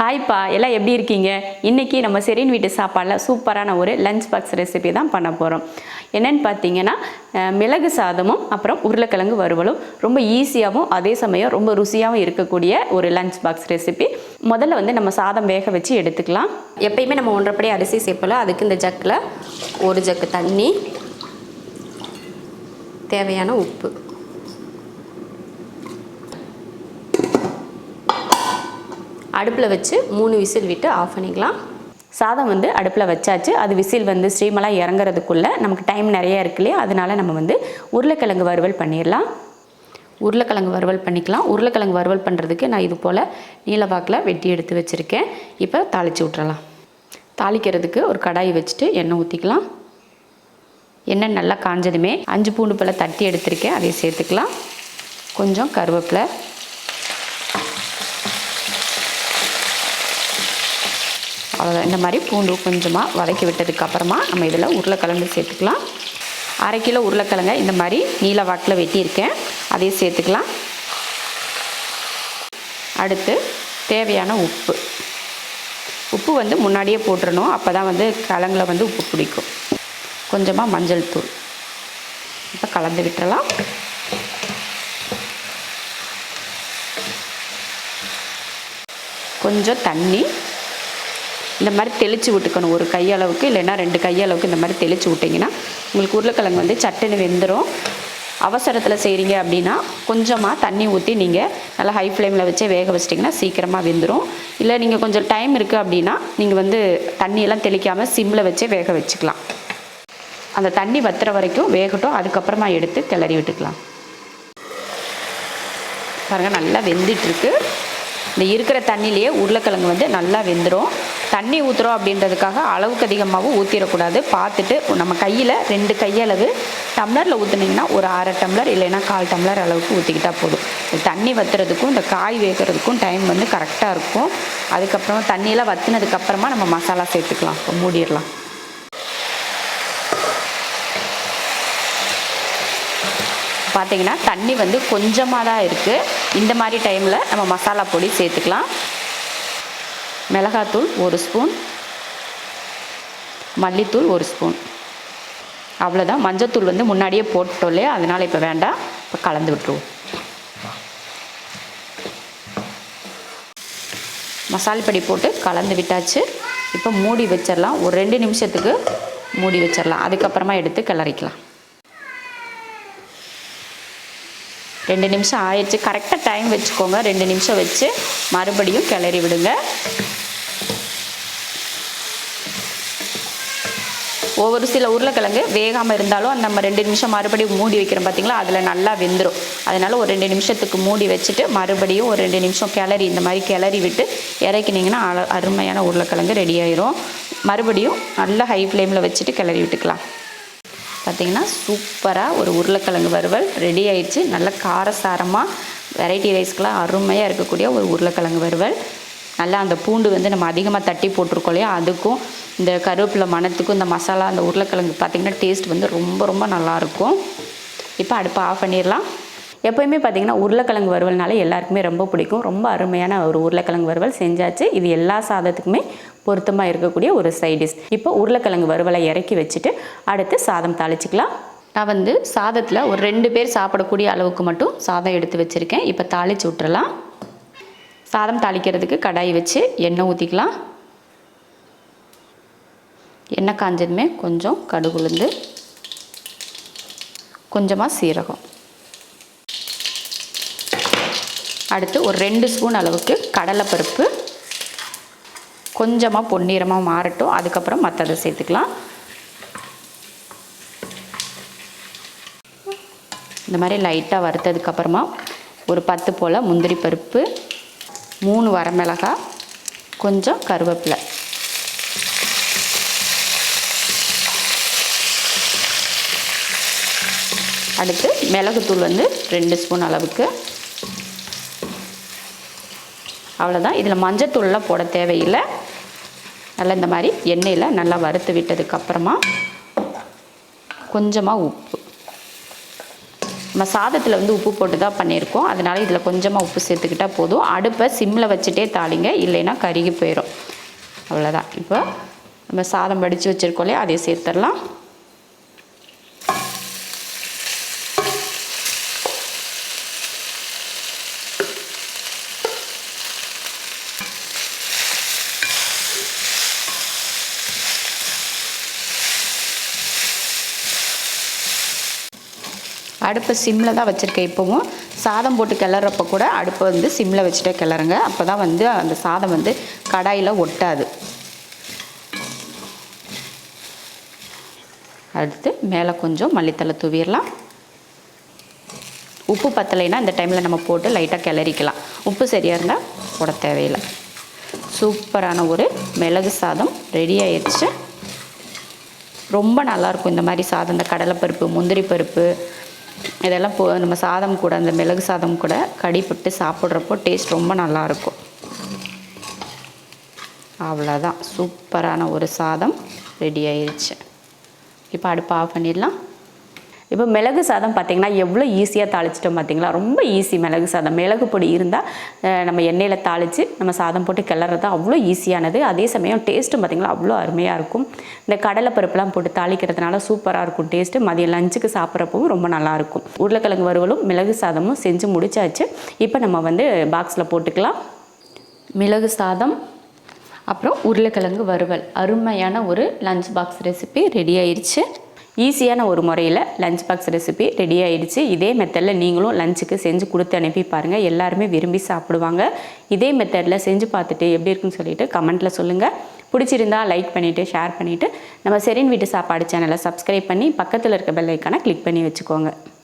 Hi பா, எல்லாம் எப்படி இருக்கீங்க? இன்றைக்கி நம்ம செரின் வீட்டு சாப்பாடில் சூப்பரான ஒரு லஞ்ச் பாக்ஸ் ரெசிபி தான் பண்ண போகிறோம். என்னென்னு பார்த்தீங்கன்னா, மிளகு சாதமும் அப்புறம் உருளைக்கிழங்கு வறுவலும் ரொம்ப ஈஸியாகவும் அதே சமயம் ரொம்ப ருசியாகவும் இருக்கக்கூடிய ஒரு லஞ்ச் பாக்ஸ் ரெசிபி. முதல்ல வந்து நம்ம சாதம் வேக வச்சு எடுத்துக்கலாம். எப்பயுமே நம்ம 1.5 படி அரிசி சேர்ப்போம். அதுக்கு இந்த ஜக்கில் 1 ஜக்கு தண்ணி, தேவையான உப்பு, அடுப்பில் வச்சு 3 விசில் விட்டு ஆஃப் பண்ணிக்கலாம். சாதம் வந்து அடுப்பில் வச்சாச்சு. அது விசில் வந்து ஸ்டீமெல்லாம் இறங்குறதுக்குள்ளே நமக்கு டைம் நிறையா இருக்கு இல்லையா, அதனால நம்ம வந்து உருளைக்கிழங்கு வறுவல் பண்ணிடலாம். உருளைக்கிழங்கு வறுவல் பண்ணிக்கலாம். உருளைக்கிழங்கு வறுவல் பண்ணுறதுக்கு நான் இது போல் நீளவாக்கில் வெட்டி எடுத்து வச்சுருக்கேன். இப்போ தாளித்து விட்றலாம். தாளிக்கிறதுக்கு ஒரு கடாய் வச்சுட்டு எண்ணெய் ஊற்றிக்கலாம். எண்ணெய் நல்லா காஞ்சதுமே 5 பூண்டு பழம் தட்டி எடுத்திருக்கேன், அதை சேர்த்துக்கலாம். கொஞ்சம் கருவேப்பிலை, அவ்வளோதான். இந்த மாதிரி பூண்டு கொஞ்சமாக வதக்கி விட்டதுக்கப்புறமா நம்ம இதில் உருளைக்கிழங்கு சேர்த்துக்கலாம். 1/2 கிலோ உருளைக்கிழங்க இந்த மாதிரி நீல வாக்கில் வெட்டியிருக்கேன், அதையும் சேர்த்துக்கலாம். அடுத்து தேவையான உப்பு வந்து முன்னாடியே போட்டுறணும், அப்போ தான் வந்து கிழங்குல வந்து உப்பு பிடிக்கும். கொஞ்சமாக மஞ்சள் தூள் இப்போ கலந்து விட்டுறலாம். கொஞ்சம் தண்ணி இந்த மாதிரி தெளித்து விட்டுக்கணும். ஒரு கையளவுக்கு இல்லைன்னா 2 கையளவுக்கு இந்த மாதிரி தெளித்து விட்டிங்கன்னா உங்களுக்கு உருளைக்கிழங்கு வந்து சட்டுன்னு வெந்துடும். அவசரத்தில் செய்கிறீங்க அப்படின்னா கொஞ்சமாக தண்ணி ஊற்றி நீங்கள் நல்லா ஹை ஃப்ளேமில் வச்சே வேக வச்சிட்டிங்கன்னா சீக்கிரமாக வெந்துடும். இல்லை நீங்கள் கொஞ்சம் டைம் இருக்குது அப்படின்னா நீங்கள் வந்து தண்ணியெல்லாம் தெளிக்காமல் சிம்மில் வச்சே வேக வச்சுக்கலாம். அந்த தண்ணி வத்துற வரைக்கும் வேகட்டும், அதுக்கப்புறமா எடுத்து கிளறி விட்டுக்கலாம். பாருங்கள், நல்லா வெந்துட்டுருக்கு. இந்த இருக்கிற தண்ணியிலேயே உருளைக்கிழங்கு வந்து நல்லா வெந்துடும். தண்ணி ஊற்றுறோம் அப்படின்றதுக்காக அளவுக்கு அதிகமாகவும் ஊற்றிடக்கூடாது. பார்த்துட்டு நம்ம கையில் 2 கையளவு டம்ளரில் ஊற்றுனீங்கன்னா ஒரு 1/2 டம்ளர் இல்லைன்னா 1/4 டம்ளர் அளவுக்கு ஊற்றிக்கிட்டால் போதும். தண்ணி வற்றுறதுக்கும் இந்த காய் வேகிறதுக்கும் டைம் வந்து கரெக்டாக இருக்கும். அதுக்கப்புறம் தண்ணியெல்லாம் வற்றினதுக்கப்புறமா நம்ம மசாலா சேர்த்துக்கலாம். இப்போ மூடிடலாம். பார்த்திங்கன்னா தண்ணி வந்து கொஞ்சமாக தான் இருக்குது. இந்த மாதிரி டைமில் நம்ம மசாலா பொடி சேர்த்துக்கலாம். மிளகாத்தூள் 1 ஸ்பூன், மல்லித்தூள் 1 ஸ்பூன், அவ்வளோதான். மஞ்சத்தூள் வந்து முன்னாடியே போட்டுட்டோம் இல்லையா, அதனால் இப்போ வேண்டாம். இப்போ கலந்து விட்டுருவோம். மசாலா பொடி போட்டு கலந்து விட்டாச்சு. இப்போ மூடி வச்சிடலாம். ஒரு 2 நிமிஷத்துக்கு மூடி வச்சிடலாம். அதுக்கப்புறமா எடுத்து கிளறிக்கலாம். 2 நிமிஷம் ஆயிடுச்சு. கரெக்டாக டைம் வச்சுக்கோங்க. 2 நிமிஷம் வச்சு மறுபடியும் கிளறி விடுங்க. ஒவ்வொரு சில உருளைக்கிழங்கு வேகாமல் இருந்தாலும் நம்ம 2 நிமிஷம் மறுபடியும் மூடி வைக்கிறோம் பார்த்திங்களா, அதில் நல்லா வெந்துடும். அதனால் ஒரு 2 நிமிஷத்துக்கு மூடி வச்சுட்டு மறுபடியும் ஒரு 2 நிமிஷம் கிளறி இந்த மாதிரி கிளறி விட்டு இறக்கினீங்கன்னா அருமையான உருளைக்கிழங்கு ரெடி ஆயிரும். மறுபடியும் நல்லா ஹை ஃப்ளேமில் வச்சுட்டு கிளறி விட்டுக்கலாம். பார்த்திங்கன்னா சூப்பராக ஒரு உருளைக்கிழங்கு வறுவல் ரெடி ஆயிடுச்சு. நல்ல காரசாரமாக வெரைட்டி ரைஸ்க்கெலாம் அருமையாக இருக்கக்கூடிய ஒரு உருளைக்கிழங்கு வறுவல். நல்லா அந்த பூண்டு வந்து நம்ம அதிகமாக தட்டி போட்டிருக்கோம் இல்லையா, அதுக்கும் இந்த கருவேப்பிலை மணத்துக்கும் இந்த மசாலா அந்த உருளைக்கிழங்கு பார்த்திங்கன்னா டேஸ்ட் வந்து ரொம்ப ரொம்ப நல்லாயிருக்கும். இப்போ அடுப்பை ஆஃப் பண்ணிடலாம். எப்போயுமே பார்த்திங்கன்னா உருளைக்கிழங்கு வறுவல்னால எல்லாருக்குமே ரொம்ப பிடிக்கும். ரொம்ப அருமையான ஒரு உருளைக்கிழங்கு வறுவல் செஞ்சாச்சு. இது எல்லா சாதத்துக்குமே பொருத்தமாக இருக்கக்கூடிய ஒரு சைட் டிஷ். இப்போ உருளைக்கிழங்கு வறுவலை இறக்கி வச்சுட்டு அடுத்து சாதம் தாளிச்சிக்கலாம். நான் வந்து சாதத்தில் ஒரு 2 பேர் சாப்பிடக்கூடிய அளவுக்கு மட்டும் சாதம் எடுத்து வச்சுருக்கேன். இப்போ தாளித்து விட்டுறலாம். சாதம் தாளிக்கிறதுக்கு கடாய் வச்சு எண்ணெய் ஊற்றிக்கலாம். எண்ணெய் காஞ்சதுமே கொஞ்சம் கடுகு உளுந்து, கொஞ்சமாக சீரகம், அடுத்து ஒரு 2 ஸ்பூன் அளவுக்கு கடலைப்பருப்பு, கொஞ்சமாக பொன்னிறமாக மாறட்டும். அதுக்கப்புறம் மற்றதை சேர்த்துக்கலாம். இந்த மாதிரி லைட்டாக வறுத்ததுக்கப்புறமா ஒரு 10 போல் முந்திரி பருப்பு, 3 வரமிளகாய், கொஞ்சம் கருவேப்பிலை, அடுத்து மிளகுத்தூள் வந்து 2 ஸ்பூன் அளவுக்கு, அவ்வளோதான். இதில் மஞ்சத்தூள்லாம் போட தேவையில்லை. நல்லா இந்த மாதிரி எண்ணெயில் நல்லா வறுத்து விட்டதுக்கப்புறமா கொஞ்சமாக உப்பு, நம்ம சாதத்தில் வந்து உப்பு போட்டு தான் பண்ணியிருக்கோம். அதனால் இதில் கொஞ்சமாக உப்பு சேர்த்துக்கிட்டால் போதும். அடுப்பை சிம்மில் வச்சுட்டே தாளிங்க, இல்லைன்னா கருகி போயிடும். அவ்வளோதான். இப்போ நம்ம சாதம் வடித்து வச்சுருக்கோம் இல்லையா, அதை சேர்த்துடலாம். அடுப்பை சிம்மில் தான் வச்சுருக்கேன். இப்போவும் சாதம் போட்டு கிளறப்போ கூட அடுப்பை வந்து சிம்மில் வச்சுட்டே கிளறுங்க. அப்போ தான் வந்து அந்த சாதம் வந்து கடாயில் ஒட்டாது. அடுத்து மேலே கொஞ்சம் மல்லித்தலை தூவிடலாம். உப்பு பத்தலைன்னா இந்த டைமில் நம்ம போட்டு லைட்டாக கிளறிக்கலாம். உப்பு சரியாக இருந்தால் போட தேவையில்லை. சூப்பரான ஒரு மிளகு சாதம் ரெடி ஆயிடுச்சு. ரொம்ப நல்லாயிருக்கும் இந்த மாதிரி சாதம். இந்த கடலைப்பருப்பு, முந்திரி பருப்பு இதெல்லாம் நம்ம சாதம் கூட, அந்த மிளகு சாதம் கூட கடிப்பட்டு சாப்பிட்றப்போ டேஸ்ட் ரொம்ப நல்லாயிருக்கும். அவ்வளோதான், சூப்பரான ஒரு சாதம் ரெடி ஆயிடுச்சு. இப்போ அடுப்பு ஆஃப் பண்ணிடலாம். இப்போ மிளகு சாதம் பார்த்திங்கன்னா எவ்வளோ ஈஸியாக தாளிச்சிட்டோம் பார்த்திங்களா. ரொம்ப ஈஸி மிளகு சாதம். மிளகு பொடி இருந்தால் நம்ம எண்ணெயில் தாளித்து நம்ம சாதம் போட்டு கிளறது அவ்வளோ ஈஸியானது. அதே சமயம் டேஸ்ட்டும் பார்த்திங்களா அவ்வளோ அருமையாக இருக்கும். இந்த கடலை பருப்புலாம் போட்டு தாளிக்கிறதுனால சூப்பராக இருக்கும் டேஸ்ட்டு. மதியம் லஞ்சுக்கு சாப்பிட்றப்பவும் ரொம்ப நல்லாயிருக்கும். உருளைக்கிழங்கு வறுவலும் மிளகு சாதமும் செஞ்சு முடிச்சாச்சு. இப்போ நம்ம வந்து பாக்ஸில் போட்டுக்கலாம். மிளகு சாதம் அப்புறம் உருளைக்கிழங்கு வறுவல், அருமையான ஒரு லஞ்ச் பாக்ஸ் ரெசிபி ரெடி ஆயிடுச்சு. ஈஸியான ஒரு முறையில் லஞ்ச் பாக்ஸ் ரெசிபி ரெடி ஆகிடுச்சு. இதே மெத்தடில் நீங்களும் லஞ்சுக்கு செஞ்சு கொடுத்து அனுப்பி பாருங்கள். எல்லாருமே விரும்பி சாப்பிடுவாங்க. இதே மெத்தடில் செஞ்சு பார்த்துட்டு எப்படி இருக்குன்னு சொல்லிட்டு கமெண்ட்டில் சொல்லுங்கள். பிடிச்சிருந்தா லைக் பண்ணிவிட்டு ஷேர் பண்ணிவிட்டு நம்ம ஷெரின் வீட்டு சாப்பாடு சேனலை சப்ஸ்கிரைப் பண்ணி பக்கத்தில் இருக்க பெல் ஐக்கானை கிளிக் பண்ணி வச்சுக்கோங்க.